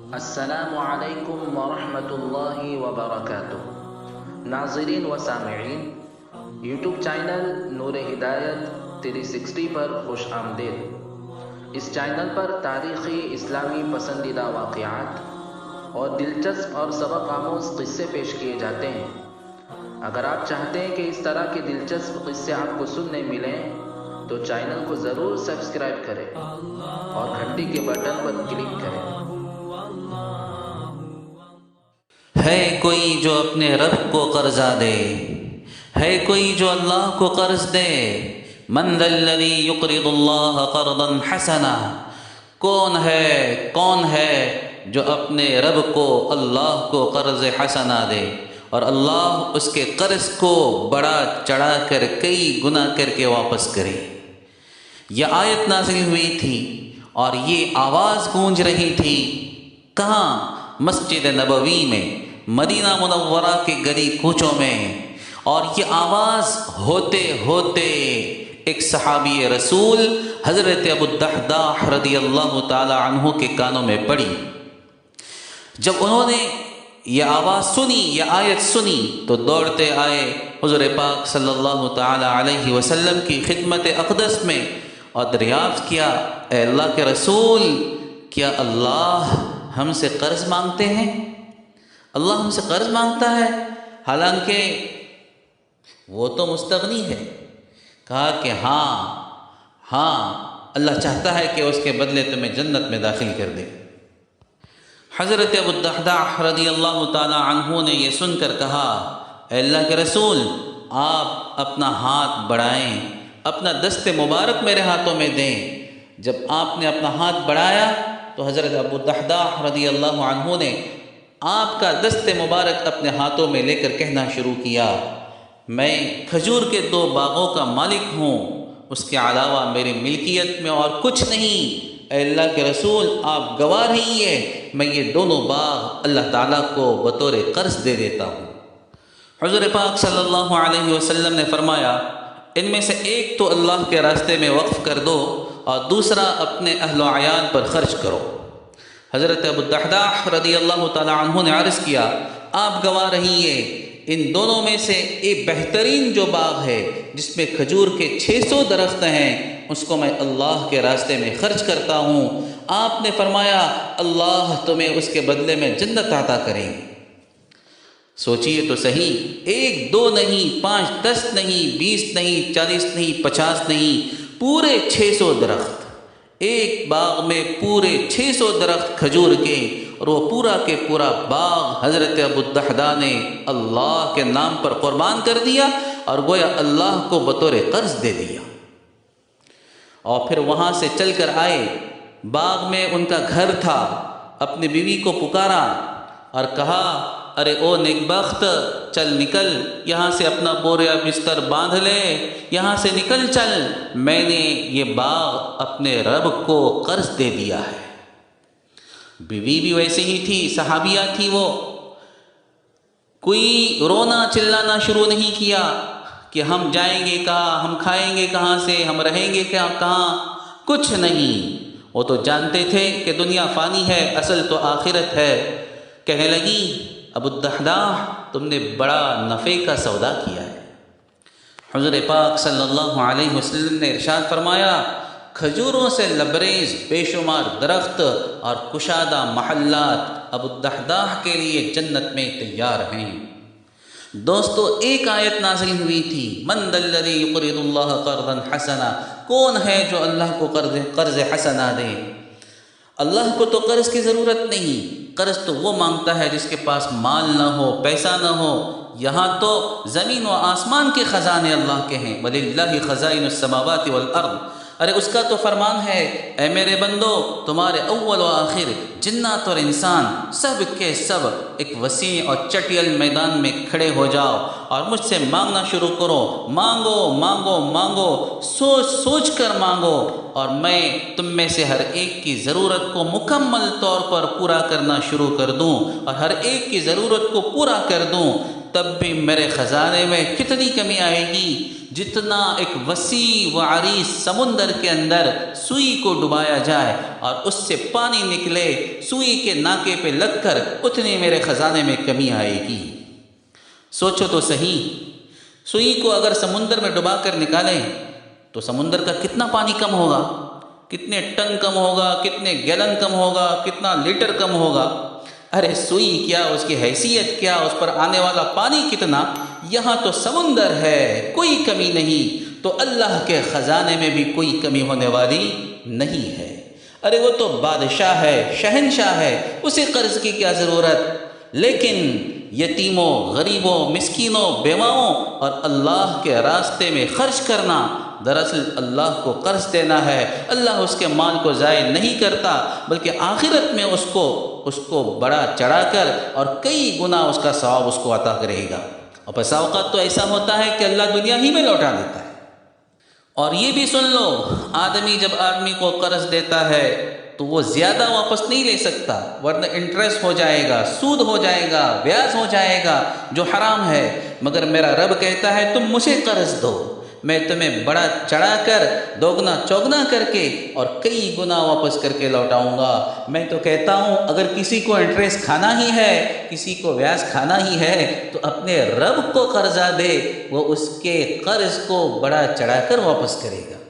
السلام علیکم ورحمۃ اللہ وبرکاتہ۔ ناظرین و سامعین، یوٹیوب چینل نور ہدایت 360 پر خوش آمدید۔ اس چینل پر تاریخی اسلامی پسندیدہ واقعات اور دلچسپ اور سبق آموز قصے پیش کیے جاتے ہیں۔ اگر آپ چاہتے ہیں کہ اس طرح کے دلچسپ قصے آپ کو سننے ملیں تو چینل کو ضرور سبسکرائب کریں اور گھنٹی کے بٹن پر کلک کریں۔ ہے کوئی جو اپنے رب کو قرضہ دے، ہے کوئی جو اللہ کو قرض دے۔ من ذا الذی یقرض اللہ قرضا حسنا، کون ہے جو اپنے رب کو اللہ کو قرض حسنا دے اور اللہ اس کے قرض کو بڑا چڑھا کر کئی گنا کر کے واپس کرے۔ یہ آیت نازل ہوئی تھی اور یہ آواز گونج رہی تھی کہاں؟ مسجد نبوی میں، مدینہ منورہ کے گلی کوچوں میں۔ اور یہ آواز ہوتے ہوتے ایک صحابی رسول حضرت ابو الدحداح رضی اللہ تعالی عنہ کے کانوں میں پڑی۔ جب انہوں نے یہ آواز سنی، یہ آیت سنی، تو دوڑتے آئے حضور پاک صلی اللہ تعالی علیہ وسلم کی خدمت اقدس میں اور دریافت کیا، اے اللہ کے رسول، کیا اللہ ہم سے قرض مانگتے ہیں؟ اللہ ہم سے قرض مانگتا ہے، حالانکہ وہ تو مستغنی ہے۔ کہا کہ ہاں اللہ چاہتا ہے کہ اس کے بدلے تمہیں جنت میں داخل کر دے۔ حضرت ابو الدحداح رضی اللہ تعالی عنہ نے یہ سن کر کہا، اے اللہ کے رسول، آپ اپنا ہاتھ بڑھائیں، اپنا دست مبارک میرے ہاتھوں میں دیں۔ جب آپ نے اپنا ہاتھ بڑھایا تو حضرت ابو الدحداح رضی اللہ عنہ نے آپ کا دست مبارک اپنے ہاتھوں میں لے کر کہنا شروع کیا، میں کھجور کے 2 باغوں کا مالک ہوں، اس کے علاوہ میری ملکیت میں اور کچھ نہیں۔ اے اللہ کے رسول، آپ گواہ رہیے، میں یہ دونوں باغ اللہ تعالیٰ کو بطور قرض دے دیتا ہوں۔ حضور پاک صلی اللہ علیہ وسلم نے فرمایا، ان میں سے ایک تو اللہ کے راستے میں وقف کر دو اور دوسرا اپنے اہل و عیال پر خرچ کرو۔ حضرت ابو الدحداح رضی اللہ تعالی عنہ نے عرض کیا، آپ گواہ رہیے، ان دونوں میں سے ایک بہترین جو باغ ہے جس میں کھجور کے 600 درخت ہیں، اس کو میں اللہ کے راستے میں خرچ کرتا ہوں۔ آپ نے فرمایا، اللہ تمہیں اس کے بدلے میں جنت عطا کریں گے۔ سوچئے تو صحیح، 1 2 نہیں، 5 10 نہیں، 20 نہیں، 40 نہیں، 50 نہیں، پورے 600 درخت، ایک باغ میں پورے 600 درخت کھجور کے، اور وہ پورا کے پورا باغ حضرت ابو الدحداح نے اللہ کے نام پر قربان کر دیا اور گویا اللہ کو بطور قرض دے دیا۔ اور پھر وہاں سے چل کر آئے، باغ میں ان کا گھر تھا، اپنی بیوی کو پکارا اور کہا، ارے او نیکبخت، چل نکل یہاں سے، اپنا بوریا بستر باندھ لے، یہاں سے نکل چل، میں نے یہ باغ اپنے رب کو قرض دے دیا ہے۔ بیوی بھی ویسے ہی تھی، صحابیہ تھی، وہ کوئی رونا چلانا شروع نہیں کیا کہ ہم جائیں گے کہاں، ہم کھائیں گے کہاں سے، ہم رہیں گے کہاں، کچھ نہیں۔ وہ تو جانتے تھے کہ دنیا فانی ہے، اصل تو آخرت ہے۔ کہنے لگی، ابو الدحداح، تم نے بڑا نفع کا سودا کیا ہے۔ حضور پاک صلی اللہ علیہ وسلم نے ارشاد فرمایا، کھجوروں سے لبریز بے شمار درخت اور کشادہ محلات ابو الدحداح کے لیے جنت میں تیار ہیں۔ دوستو، ایک آیت نازل ہوئی تھی، من ذا الذی یقرض اللہ قرضا حسنا، کون ہے جو اللہ کو قرض حسنا دے؟ اللہ کو تو قرض کی ضرورت نہیں، قرض تو وہ مانگتا ہے جس کے پاس مال نہ ہو، پیسہ نہ ہو۔ یہاں تو زمین و آسمان کے خزانے اللہ کے ہیں، وَلِلَّهِ خَزَائِنُ السَّمَاوَاتِ وَالْأَرْضِ۔ ارے اس کا تو فرمان ہے، اے میرے بندو، تمہارے اول و آخر جنات اور انسان سب کے سب ایک وسیع اور چٹیل میدان میں کھڑے ہو جاؤ اور مجھ سے مانگنا شروع کرو، مانگو مانگو مانگو، سوچ سوچ کر مانگو، اور میں تم میں سے ہر ایک کی ضرورت کو مکمل طور پر پورا کرنا شروع کر دوں اور ہر ایک کی ضرورت کو پورا کر دوں۔ تب بھی میرے خزانے میں کتنی کمی آئے گی؟ جتنا ایک وسیع و عریض سمندر کے اندر سوئی کو ڈبایا جائے اور اس سے پانی نکلے سوئی کے ناکے پہ لگ کر، اتنی میرے خزانے میں کمی آئے گی۔ سوچو تو صحیح، سوئی کو اگر سمندر میں ڈبا کر نکالیں تو سمندر کا کتنا پانی کم ہوگا، کتنے ٹن کم ہوگا، کتنے گیلن کم ہوگا، کتنا لیٹر کم ہوگا۔ ارے سوئی کیا، اس کی حیثیت کیا، اس پر آنے والا پانی کتنا، یہاں تو سمندر ہے، کوئی کمی نہیں، تو اللہ کے خزانے میں بھی کوئی کمی ہونے والی نہیں ہے۔ ارے وہ تو بادشاہ ہے، شہنشاہ ہے، اسے قرض کی کیا ضرورت؟ لیکن یتیموں، غریبوں، مسکینوں، بیواؤں اور اللہ کے راستے میں خرچ کرنا، دراصل اللہ کو قرض دینا ہے۔ اللہ اس کے مال کو ضائع نہیں کرتا، بلکہ آخرت میں اس کو بڑا چڑھا کر اور کئی گنا اس کا ثواب اس کو عطا کرے گا۔ اور بسا اوقات تو ایسا ہوتا ہے کہ اللہ دنیا ہی میں لوٹا دیتا ہے۔ اور یہ بھی سن لو، آدمی جب آدمی کو قرض دیتا ہے تو وہ زیادہ واپس نہیں لے سکتا، ورنہ انٹرسٹ ہو جائے گا، سود ہو جائے گا، بیاض ہو جائے گا، جو حرام ہے۔ مگر میرا رب کہتا ہے تم مجھے قرض دو، میں تمہیں بڑا چڑھا کر، دوگنا چوگنا کر کے اور کئی گنا واپس کر کے لوٹاؤں گا۔ میں تو کہتا ہوں اگر کسی کو انٹرسٹ کھانا ہی ہے، کسی کو بیاض کھانا ہی ہے، تو اپنے رب کو قرضہ دے، وہ اس کے قرض کو بڑا چڑھا کر واپس کرے گا۔